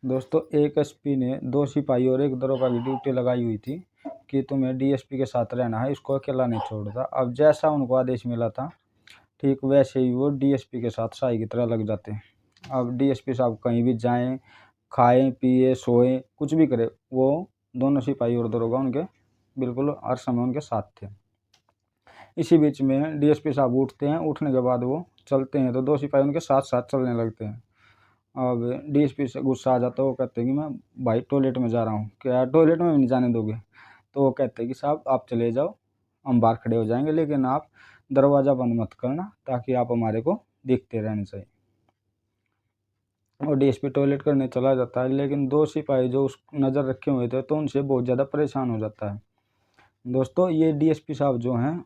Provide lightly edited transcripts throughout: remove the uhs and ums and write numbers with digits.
दोस्तों, एक एसपी ने 2 सिपाही और एक दरोगा की ड्यूटी लगाई हुई थी कि तुम्हें डीएसपी के साथ रहना है, इसको अकेला नहीं छोड़ता। अब जैसा उनको आदेश मिला था, ठीक वैसे ही वो डीएसपी के साथ साई की तरह लग जाते हैं। अब डीएसपी साहब कहीं भी जाएं, खाएं पिए सोएं, कुछ भी करें, वो दोनों सिपाही और दरोगा उनके बिल्कुल हर समय उनके साथ थे। इसी बीच में डीएसपी साहब उठते हैं, उठने के बाद वो चलते हैं तो 2 सिपाही उनके साथ साथ चलने लगते हैं। अब डीएसपी से गुस्सा आ जाता है, वो कहते हैं कि मैं भाई टॉयलेट में जा रहा हूँ, क्या टॉयलेट में भी नहीं जाने दोगे? तो वो कहते हैं कि साहब आप चले जाओ, हम बाहर खड़े हो जाएंगे, लेकिन आप दरवाज़ा बंद मत करना, ताकि आप हमारे को दिखते रहने चाहिए। और डीएसपी टॉयलेट करने चला जाता है, लेकिन 2 सिपाही जो उस नज़र रखे हुए थे तो उनसे बहुत ज़्यादा परेशान हो जाता है। दोस्तों, ये डीएसपी साहब जो हैं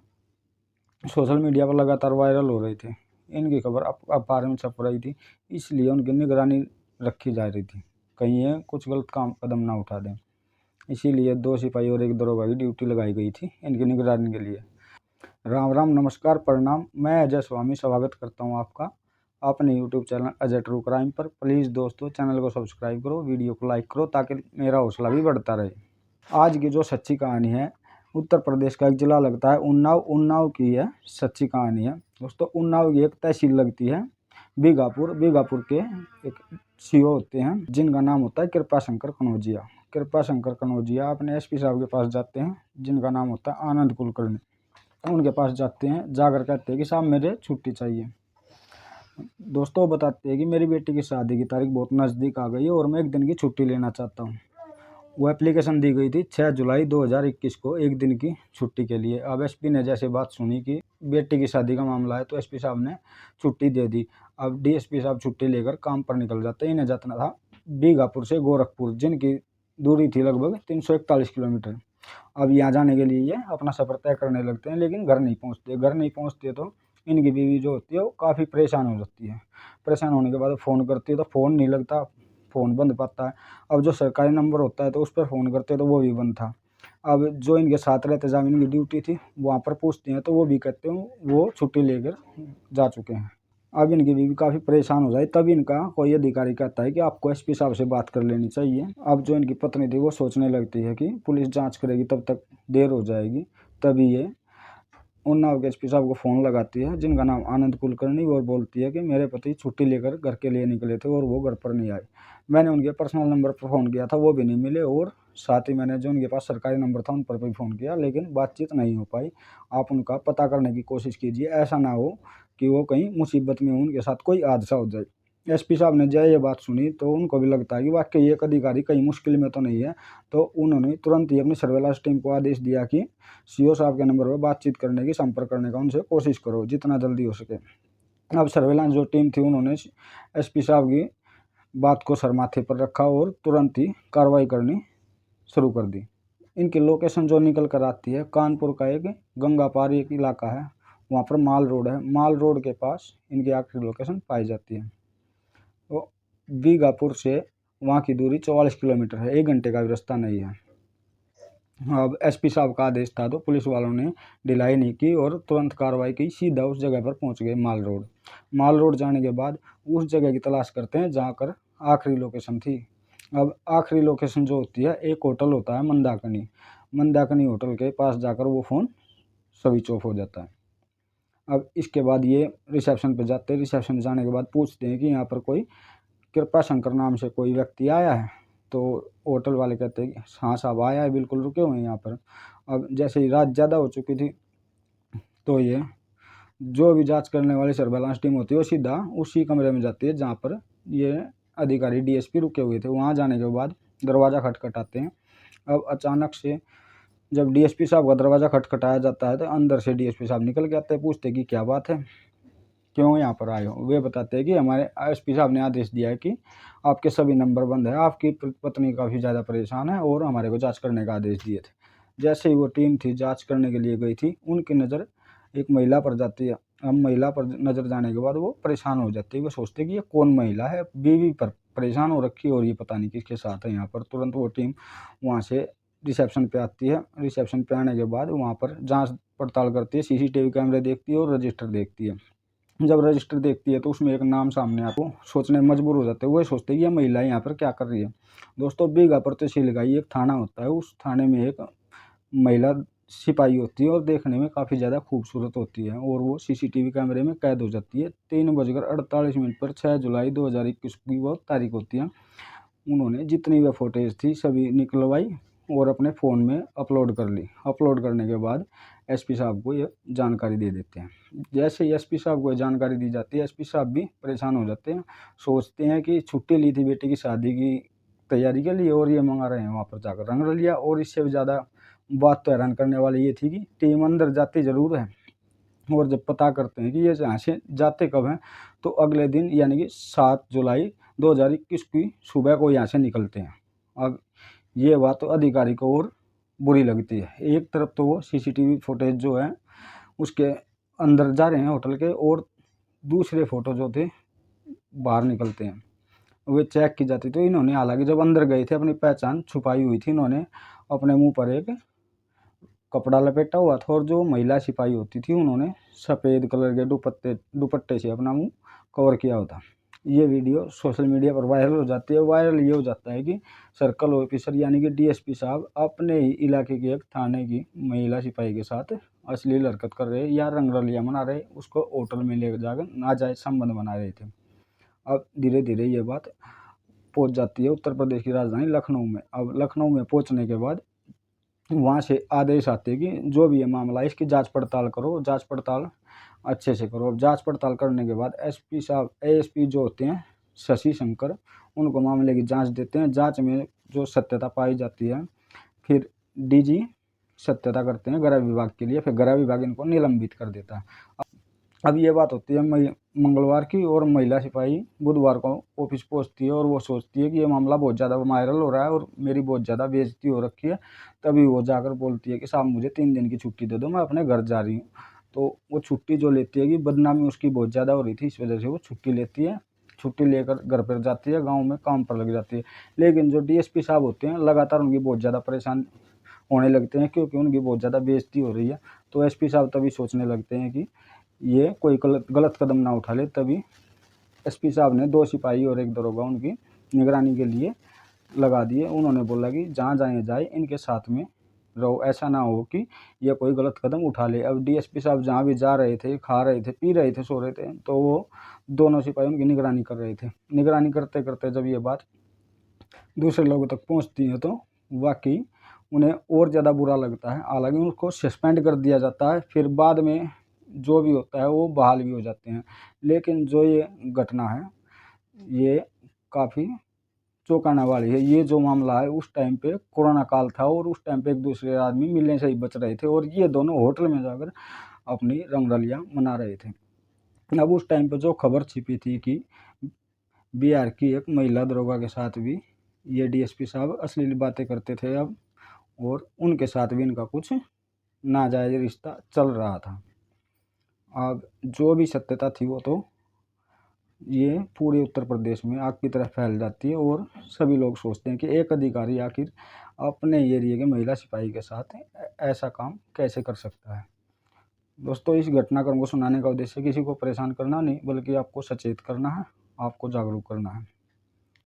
सोशल मीडिया पर लगातार वायरल हो रहे थे। इनकी खबर अखबार में छप रही थी, इसलिए उनकी निगरानी रखी जा रही थी, कहीं ये कुछ गलत कदम ना उठा दें। इसीलिए 2 सिपाही और एक दरोगा की ड्यूटी लगाई गई थी इनकी निगरानी के लिए। राम राम, नमस्कार, प्रणाम। मैं अजय स्वामी स्वागत करता हूं आपका अपने YouTube channel Ajay true crime पर। प्लीज़ दोस्तों, चैनल को सब्सक्राइब करो, वीडियो को लाइक करो, ताकि मेरा हौसला भी बढ़ता रहे। आज की जो सच्ची कहानी है, उत्तर प्रदेश का एक ज़िला लगता है उन्नाव। उन्नाव की यह सच्ची कहानी है। दोस्तों, उन्नाव की एक तहसील लगती है बीघापुर। बीघापुर के एक सीओ होते हैं जिनका नाम होता है कृपा शंकर कनौजिया। कृपा शंकर कनौजिया अपने एसपी साहब के पास जाते हैं, जिनका नाम होता है आनंद कुलकर्णी। उनके पास जाते हैं, जाकर कहते हैं कि साहब मुझे छुट्टी चाहिए। दोस्तों, वो बताते हैं कि मेरी बेटी की शादी की तारीख बहुत नज़दीक आ गई है और मैं एक दिन की छुट्टी लेना चाहता हूँ। वो एप्लीकेशन दी गई थी 6 जुलाई 2021 को, एक दिन की छुट्टी के लिए। अब एसपी ने जैसे बात सुनी कि बेटी की शादी का मामला है, तो एसपी साहब ने छुट्टी दे दी। अब डीएसपी साहब छुट्टी लेकर काम पर निकल जाते हैं। इन्हें जाना था बीघापुर से गोरखपुर, जिनकी दूरी थी लगभग 341 किलोमीटर। अब यहाँ जाने के लिए ये अपना सफ़र तय करने लगते हैं, लेकिन घर नहीं पहुँचते तो इनकी बीवी जो होती है वो काफ़ी परेशान हो जाती है। परेशान होने के बाद फ़ोन करती है तो फ़ोन नहीं लगता, फ़ोन बंद पाता है। अब जो सरकारी नंबर होता है तो उस पर फ़ोन करते हैं तो वो भी बंद था। अब जो इनके साथ रहते जहाँ इनकी ड्यूटी थी वहाँ पर पूछते हैं तो वो भी कहते हैं वो छुट्टी लेकर जा चुके हैं। अब इनकी बीवी काफ़ी परेशान हो जाए, तब इनका कोई अधिकारी कहता है कि आपको एसपी साहब से बात कर लेनी चाहिए। अब जो इनकी पत्नी थी वो सोचने लगती है कि पुलिस जांच करेगी तब तक देर हो जाएगी। तभी ये उन्नाव के एसपी साहब को फ़ोन लगाती है, जिनका नाम आनंद कुलकर्णी, और बोलती है कि मेरे पति छुट्टी लेकर घर के लिए निकले थे और वो घर पर नहीं आए। मैंने उनके पर्सनल नंबर पर फ़ोन किया था, वो भी नहीं मिले, और साथ ही मैंने जो उनके पास सरकारी नंबर था उन पर भी फ़ोन किया, लेकिन बातचीत नहीं हो पाई। आप उनका पता करने की कोशिश कीजिए, ऐसा ना हो कि वो कहीं मुसीबत में हो, उनके साथ कोई हादसा हो जाए। एसपी साहब ने जब ये बात सुनी तो उनको भी लगता है कि वाकई एक अधिकारी कहीं मुश्किल में तो नहीं है। तो उन्होंने तुरंत ही अपनी सर्वेलांस टीम को आदेश दिया कि सीओ साहब के नंबर पर बातचीत करने की, संपर्क करने का उनसे कोशिश करो जितना जल्दी हो सके। अब सर्वेलांस जो टीम थी उन्होंने एसपी साहब की बात को सर माथे पर रखा और तुरंत ही कार्रवाई करनी शुरू कर दी। इनकी लोकेशन जो निकल कर आती है, कानपुर का एक गंगापार एक इलाका है, वहाँ पर माल रोड है। माल रोड के पास इनकी आखिरी लोकेशन पाई जाती है। तो बीघापुर से वहाँ की दूरी 44 किलोमीटर है, 1 घंटे का भी रास्ता नहीं है। अब एसपी साहब का आदेश था तो पुलिस वालों ने ढिलाई नहीं की और तुरंत कार्रवाई की, सीधा उस जगह पर पहुंच गए माल रोड। माल रोड जाने के बाद उस जगह की तलाश करते हैं जहां कर आखिरी लोकेशन थी। अब आखिरी लोकेशन जो होती है, एक होटल होता है मंदाकिनी। मंदाकिनी होटल के पास जाकर वो फ़ोन स्विच ऑफ हो जाता है। अब इसके बाद ये रिसेप्शन पर जाते हैं। रिसेप्शन जाने के बाद पूछते हैं कि यहाँ पर कोई कृपा शंकर नाम से कोई व्यक्ति आया है? तो होटल वाले कहते हैं कि हाँ साहब आया है, बिल्कुल रुके हुए हैं यहाँ पर। अब जैसे ही रात ज़्यादा हो चुकी थी तो ये जो भी जांच करने वाली सर्वेलांस टीम होती है वो सीधा उसी कमरे में जाती है जहाँ पर ये अधिकारी डीएसपी रुके हुए थे। वहाँ जाने के बाद दरवाज़ा खटखटाते हैं। अब अचानक से जब डीएसपी साहब का दरवाज़ा खटखटाया जाता है तो अंदर से डीएसपी साहब निकल के आते हैं, पूछते कि क्या बात है, क्यों यहाँ पर आए हो? वे बताते हैं कि हमारे एसपी साहब ने आदेश दिया है कि आपके सभी नंबर बंद है, आपकी पत्नी काफ़ी ज़्यादा परेशान है और हमारे को जांच करने का आदेश दिए थे। जैसे ही वो टीम थी जांच करने के लिए गई थी, उनकी नज़र एक महिला पर जाती है। अब महिला पर नज़र जाने के बाद वो परेशान हो जाती है। वो सोचते कि ये कौन महिला है, बीवी पर परेशान हो रखी है और ये पता नहीं किसके साथ है यहाँ पर। तुरंत वो टीम वहाँ से रिसेप्शन पे आती है। रिसेप्शन पे आने के बाद वहाँ पर जाँच पड़ताल करती है, सीसीटीवी कैमरे देखती है और रजिस्टर देखती है। जब रजिस्टर देखती है तो उसमें एक नाम सामने आपको सोचने में मजबूर हो जाते हैं। वो सोचते हैं कि यह महिला यहाँ पर क्या कर रही है। दोस्तों, बीघापुर तहसील का एक थाना होता है। उस थाने में एक महिला सिपाही होती है और देखने में काफ़ी ज़्यादा खूबसूरत होती है और वो सीसीटीवी कैमरे में कैद हो जाती है। 3:48 पर 6 जुलाई 2021 की वो तारीख होती है। उन्होंने जितनी भी फुटेज थी सभी निकलवाई और अपने फ़ोन में अपलोड कर ली। अपलोड करने के बाद एसपी साहब को ये जानकारी दे देते हैं। जैसे ही एसपी साहब को ये जानकारी दी जाती है, एसपी साहब भी परेशान हो जाते हैं। सोचते हैं कि छुट्टी ली थी बेटे की शादी की तैयारी के लिए और ये मंगा रहे हैं वहाँ पर जाकर रंग लिया। और इससे भी ज़्यादा बात तो हैरान करने वाली ये थी कि टीम अंदर जाती ज़रूर है और जब पता करते हैं कि ये यहाँ से जाते कब हैं, तो अगले दिन यानी कि 7 जुलाई 2021 की सुबह को यहाँ से निकलते हैं। अब ये बात तो अधिकारी को और बुरी लगती है। एक तरफ तो वो सीसीटीवी फुटेज जो है उसके अंदर जा रहे हैं होटल के, और दूसरे फ़ोटो जो थे बाहर निकलते हैं, वे चेक की जाती। तो इन्होंने हालांकि जब अंदर गए थे अपनी पहचान छुपाई हुई थी। इन्होंने अपने मुंह पर एक कपड़ा लपेटा हुआ था और जो महिला सिपाही होती थी उन्होंने सफ़ेद कलर के दुपट्टे से अपना मुंह कवर किया होता। ये वीडियो सोशल मीडिया पर वायरल हो जाती है। वायरल ये हो जाता है कि सर्कल ऑफिसर यानी कि डीएसपी साहब अपने ही इलाके के एक थाने की महिला सिपाही के साथ अश्लील हरकत कर रहे या रंगरलिया मना रहे, उसको होटल में ले जाकर नाजायज संबंध बना रहे थे। अब धीरे धीरे ये बात पहुंच जाती है उत्तर प्रदेश की राजधानी लखनऊ में। अब लखनऊ में पहुंचने के बाद वहाँ से आदेश आते हैं कि जो भी ये मामला है इसकी जांच पड़ताल करो, जांच पड़ताल अच्छे से करो। अब जांच पड़ताल करने के बाद एसपी साहब एएसपी जो होते हैं शशि शंकर, उनको मामले की जांच देते हैं। जांच में जो सत्यता पाई जाती है फिर डीजी सत्यता करते हैं गृह विभाग के लिए, फिर गृह विभाग इनको निलंबित कर देता है। अब ये बात होती है मंगलवार की, और महिला सिपाही बुधवार को ऑफिस पहुंचती है और वो सोचती है कि ये मामला बहुत ज़्यादा वायरल हो रहा है और मेरी बहुत ज़्यादा बेइज्जती हो रखी है। तभी वो जाकर बोलती है कि साहब मुझे 3 दिन की छुट्टी दे दो, मैं अपने घर जा रही हूँ। तो वो छुट्टी जो लेती है कि बदनामी उसकी बहुत ज़्यादा हो रही थी, इस वजह से वो छुट्टी लेती है। छुट्टी लेकर घर पर जाती है, गाँव में काम पर लग जाती है। लेकिन जो डीएसपी साहब होते हैं लगातार उनकी बहुत ज़्यादा परेशान होने लगते हैं क्योंकि उनकी बहुत ज़्यादा बेइज्जती हो रही है। तो एसपी साहब तभी सोचने लगते हैं कि ये कोई गलत कदम ना उठा ले। तभी एसपी साहब ने 2 सिपाही और 1 दरोगा उनकी निगरानी के लिए लगा दिए। उन्होंने बोला कि जहाँ जाए इनके साथ में रहो, ऐसा ना हो कि ये कोई गलत कदम उठा ले। अब डीएसपी साहब जहाँ भी जा रहे थे, खा रहे थे, पी रहे थे, सो रहे थे, तो वो दोनों सिपाही उनकी निगरानी कर रहे थे। निगरानी करते करते जब ये बात दूसरे लोगों तक पहुँचती है तो वाकई उन्हें और ज़्यादा बुरा लगता है। हालांकि उनको सस्पेंड कर दिया जाता है, फिर बाद में जो भी होता है वो बहाल भी हो जाते हैं। लेकिन जो ये घटना है ये काफ़ी चौंकाने वाली है। ये जो मामला है उस टाइम पे कोरोना काल था और उस टाइम पे एक दूसरे आदमी मिलने से ही बच रहे थे और ये दोनों होटल में जाकर अपनी रंगरलियाँ मना रहे थे। अब उस टाइम पे जो खबर छिपी थी कि बिहार की एक महिला दरोगा के साथ भी ये डीएसपी साहब अश्लील बातें करते थे अब, और उनके साथ भी इनका कुछ नाजायज रिश्ता चल रहा था। अब जो भी सत्यता थी वो तो ये पूरे उत्तर प्रदेश में आग की तरह फैल जाती है और सभी लोग सोचते हैं कि एक अधिकारी आखिर अपने एरिया के महिला सिपाही के साथ ऐसा काम कैसे कर सकता है। दोस्तों, इस घटनाक्रम को सुनाने का उद्देश्य किसी को परेशान करना नहीं बल्कि आपको सचेत करना है, आपको जागरूक करना है।